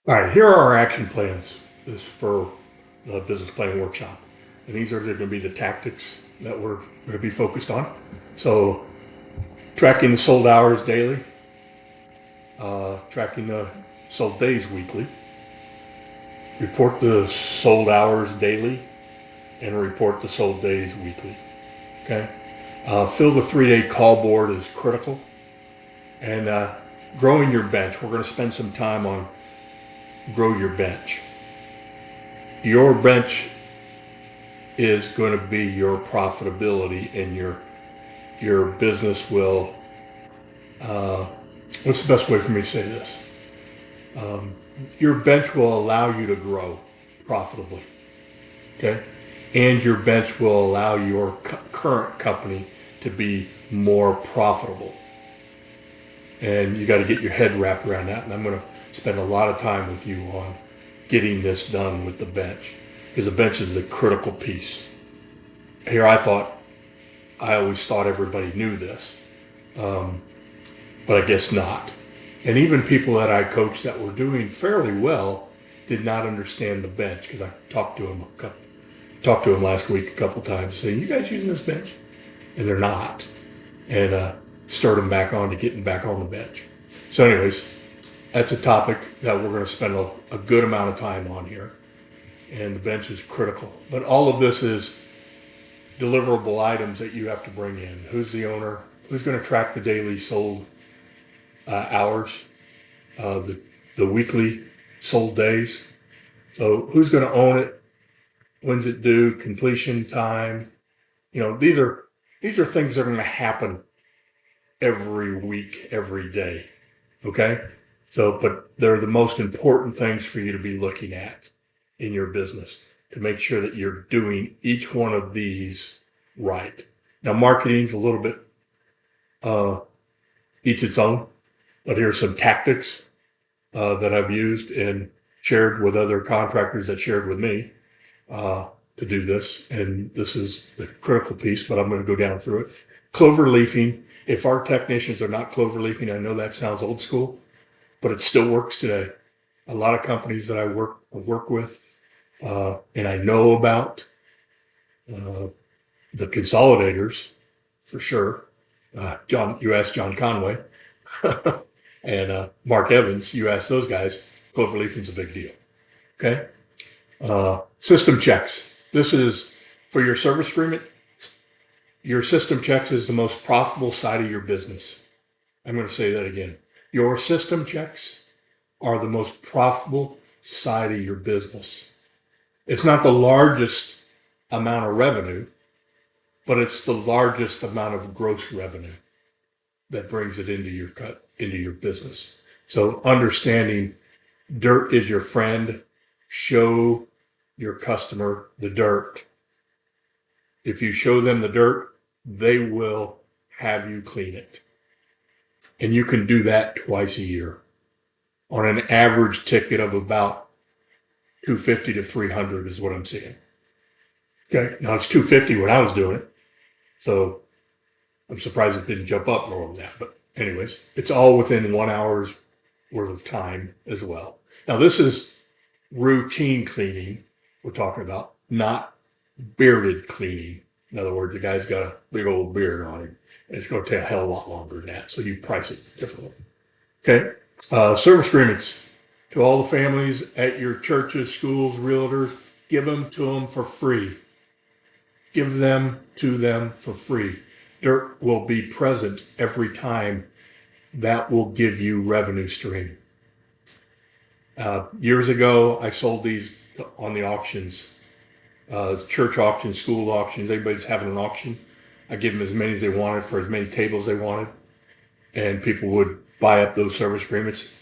All right, here are our action plans. This is for the business planning workshop. And these are going to be the tactics that we're going to be focused on. So, tracking the sold hours daily, tracking the sold days weekly, report the sold hours daily, and report the sold days weekly. Okay? Fill the 3-day call board is critical. And growing your bench. We're going to spend some time on grow your bench. Your bench is going to be your profitability, and your business will. What's the best way for me to say this? Your bench will allow you to grow profitably. Okay, and your bench will allow your current company to be more profitable. And you got to get your head wrapped around that. And I'm going to spend a lot of time with you on getting this done with the bench, because the bench is a critical piece. Here, I always thought everybody knew this, but I guess not. And even people that I coached that were doing fairly well did not understand the bench, because I talked to them last week a couple times, saying, "You guys using this bench?" And they're not, and start them back on to getting back on the bench. So, anyways, that's a topic that we're going to spend a good amount of time on here, and the bench is critical. But all of this is deliverable items that you have to bring in. Who's the owner? Who's going to track the daily sold hours, the weekly sold days? So who's going to own it? When's it due? Completion time. These are things that are going to happen every week, every day. Okay? So, but they're the most important things for you to be looking at in your business to make sure that you're doing each one of these right. Now, marketing's a little bit each its own, but here's some tactics that I've used and shared with other contractors that shared with me to do this. And this is the critical piece, but I'm going to go down through it. Clover leafing. If our technicians are not clover leafing, I know that sounds old school, but it still works today. A lot of companies that I work with, and I know about, the consolidators for sure. You asked John Conway and Mark Evans. You asked those guys. Clover leafing's a big deal. Okay. System checks. This is for your service agreement. Your system checks is the most profitable side of your business. I'm going to say that again. Your system checks are the most profitable side of your business. It's not the largest amount of revenue, but it's the largest amount of gross revenue that brings it into your business. So understanding dirt is your friend. Show your customer the dirt. If you show them the dirt, they will have you clean it. And you can do that twice a year on an average ticket of about 250 to 300 is what I'm seeing. Okay. Now it's 250 when I was doing it. So I'm surprised it didn't jump up more than that. But anyways, it's all within 1 hour's worth of time as well. Now this is routine cleaning we're talking about, not bearded cleaning. In other words, the guy's got a big old beard on him, and it's going to take a hell of a lot longer than that. So you price it differently. Okay. Service agreements to all the families at your churches, schools, realtors. Give them to them for free. Give them to them for free. Dirt will be present every time. That will give you revenue stream. Years ago, I sold these on the auctions, church auctions, school auctions. Everybody's having an auction. I give them as many as they wanted for as many tables they wanted, and people would buy up those service agreements.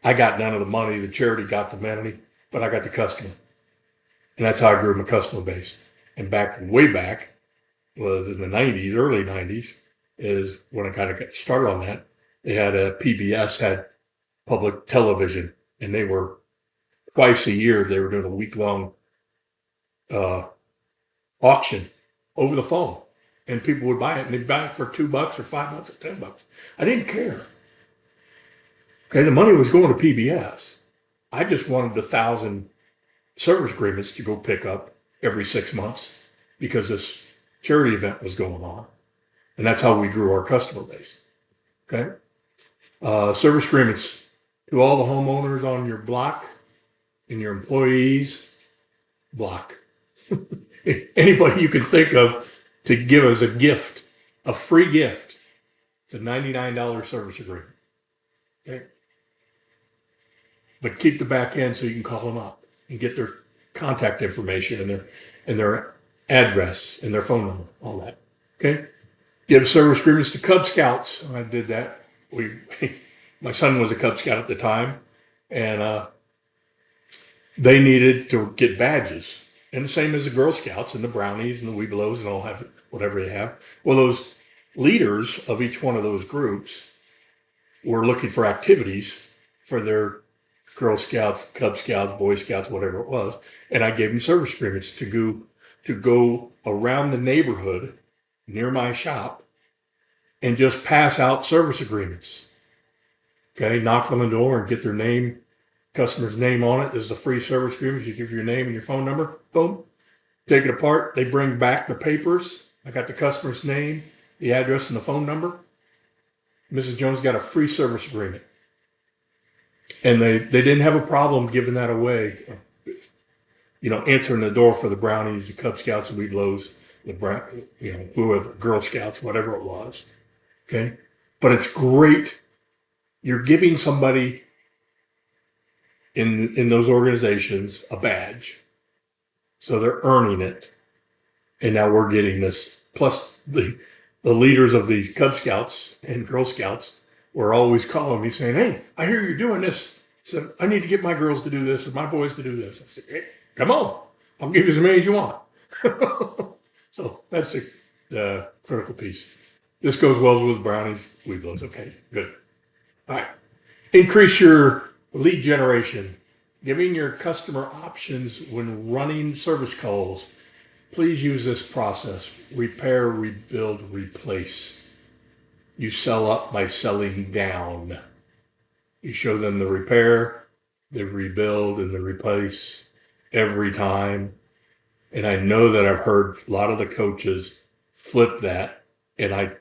I got none of the money. The charity got the money, but I got the customer, and that's how I grew my customer base. And way back, was in the 90s, early 90s, is when I kind of got started on that. They had PBS had public television, and they were twice a year. They were doing a week-long auction over the phone, and people would buy it, and they'd buy it for $2 or $5 or $10. I didn't care. Okay, the money was going to PBS, I just wanted 1,000 service agreements to go pick up every 6 months because this charity event was going on. And that's how we grew our customer base. Okay. Service agreements to all the homeowners on your block and your employees block. Anybody you can think of to give us a gift, a free gift. It's a $99 service agreement. Okay. But keep the back end so you can call them up and get their contact information and their address and their phone number, all that. Okay. Give service agreements to Cub Scouts. I did that. My son was a Cub Scout at the time, and they needed to get badges. And the same as the Girl Scouts and the Brownies and the Webelos and all have whatever they have. Well, those leaders of each one of those groups were looking for activities for their Girl Scouts, Cub Scouts, Boy Scouts, whatever it was. And I gave them service agreements to go around the neighborhood near my shop and just pass out service agreements. Okay, knock on the door and get their name, customer's name on it. This is a free service agreement. You give your name and your phone number, boom, take it apart. They bring back the papers. I got the customer's name, the address, and the phone number. Mrs. Jones got a free service agreement. And they didn't have a problem giving that away. Answering the door for the Brownies, the Cub Scouts, the Webelos, whoever, Girl Scouts, whatever it was. Okay. But it's great. You're giving somebody in those organizations a badge. So they're earning it. And now we're getting this. Plus the leaders of these Cub Scouts and Girl Scouts were always calling me saying, "Hey, I hear you're doing this. So I need to get my girls to do this or my boys to do this." I said, "Hey, come on. I'll give you as many as you want." So that's the critical piece. This goes well with Brownies, Webelos. Okay, good. All right. Increase your lead generation. Giving your customer options when running service calls. Please use this process. Repair, rebuild, replace. You sell up by selling down. You show them the repair, the rebuild, and the replace every time. And I know that I've heard a lot of the coaches flip that, and I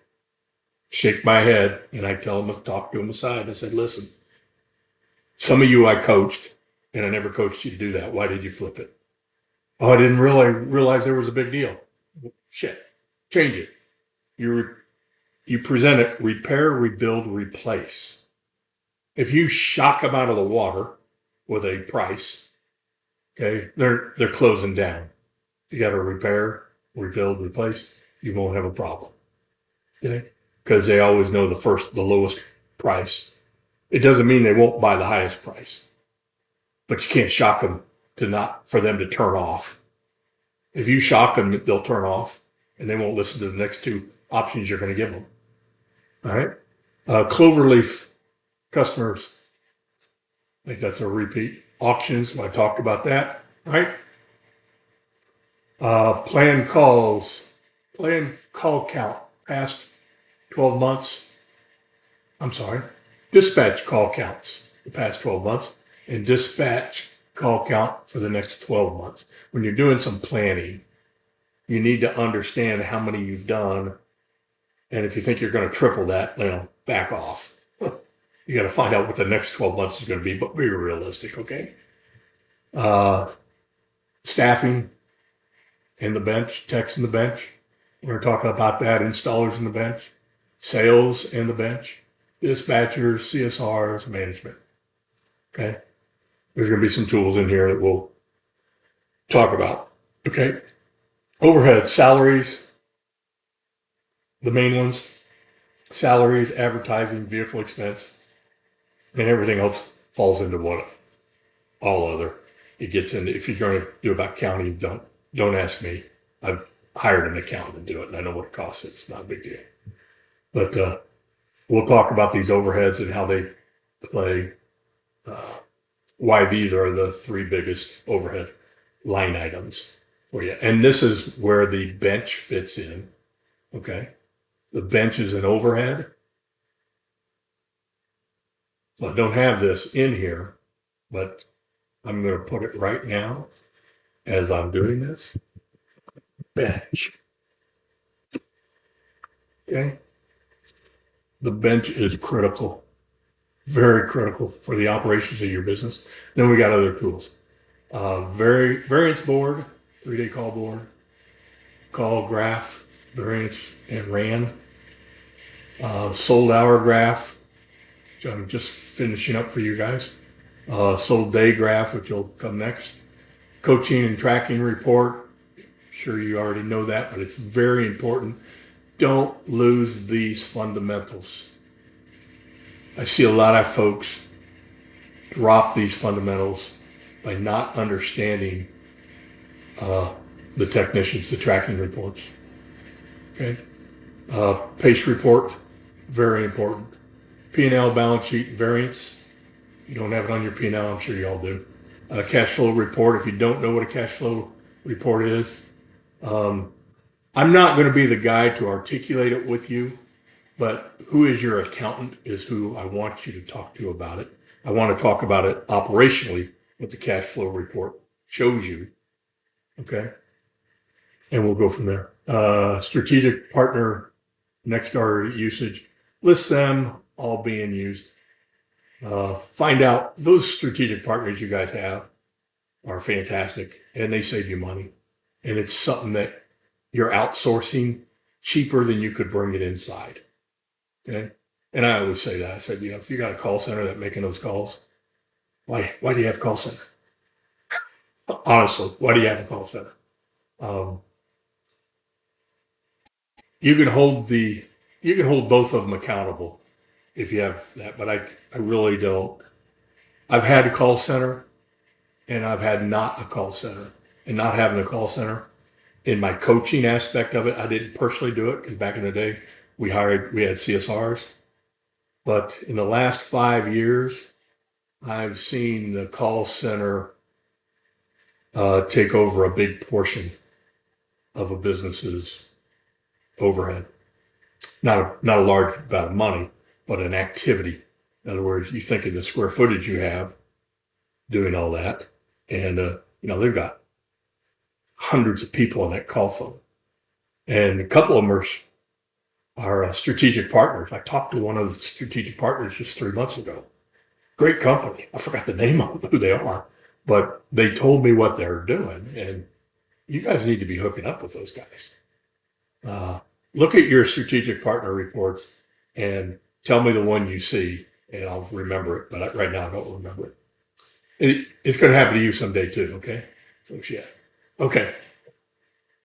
shake my head and I tell them, talk to them aside. I said, "Listen, some of you I coached, and I never coached you to do that. Why did you flip it?" "Oh, I didn't really realize there was a big deal." Shit, change it. You present it, repair, rebuild, replace. If you shock them out of the water with a price, okay, they're closing down. If you got to repair, rebuild, replace, you won't have a problem. Okay? Because they always know the lowest price. It doesn't mean they won't buy the highest price. But you can't shock them for them to turn off. If you shock them, they'll turn off and they won't listen to the next two options you're going to give them. All right. Cloverleaf customers. I think that's a repeat. Auctions. I talked about that. All right. Plan call count past 12 months. I'm sorry. Dispatch call counts the past 12 months and dispatch call count for the next 12 months. When you're doing some planning, you need to understand how many you've done. And if you think you're going to triple that, back off. You got to find out what the next 12 months is going to be, but be realistic, okay? Staffing and the bench, techs in the bench. We're talking about that, installers in the bench, sales in the bench, dispatchers, CSRs, management. Okay? There's going to be some tools in here that we'll talk about. Okay? Overhead, salaries, the main ones, salaries, advertising, vehicle expense, and everything else falls into one, all other. It gets into, if you're going to do about county, don't ask me. I've hired an accountant to do it, and I know what it costs. It's not a big deal. But we'll talk about these overheads and how they play, why these are the three biggest overhead line items for you. And this is where the bench fits in, okay? The bench is an overhead. So I don't have this in here, but I'm going to put it right now as I'm doing this. Bench. Okay. The bench is critical, very critical for the operations of your business. Then we got other tools. Variance board, 3-day call board, call graph, variance and ran, sold hour graph, which I'm just finishing up for you guys, sold day graph, which will come next, coaching and tracking report. Sure, you already know that, but it's very important. Don't lose these fundamentals. I see a lot of folks drop these fundamentals by not understanding the technicians, the tracking reports. Okay. PACE report, very important. P&L, balance sheet, variance. You don't have it on your P&L, I'm sure you all do. Cash flow report, if you don't know what a cash flow report is, I'm not going to be the guy to articulate it with you, but who is your accountant is who I want you to talk to about it. I want to talk about it operationally, what the cash flow report shows you. Okay. And we'll go from there. Strategic partner, Nexstar usage, list them all being used. Find out those strategic partners you guys have are fantastic and they save you money. And it's something that you're outsourcing cheaper than you could bring it inside. Okay. And I always say that. I said, if you got a call center that's making those calls, why do you have a call center? Honestly, why do you have a call center? You can hold both of them accountable if you have that, but I really don't. I've had a call center and I've had not a call center, and not having a call center in my coaching aspect of it, I didn't personally do it because back in the day we had CSRs, but in the last 5 years, I've seen the call center take over a big portion of a business's overhead. Not a large amount of money, but an activity. In other words, you think of the square footage you have doing all that, and they've got hundreds of people on that call phone, and a couple of them are strategic partners. I talked to one of the strategic partners just 3 months ago. Great company. I forgot the name of who they are, but they told me what they're doing, and you guys need to be hooking up with those guys. Look at your strategic partner reports and tell me the one you see, and I'll remember it. But right now, I don't remember it. It's going to happen to you someday too. Okay. So yeah. Okay.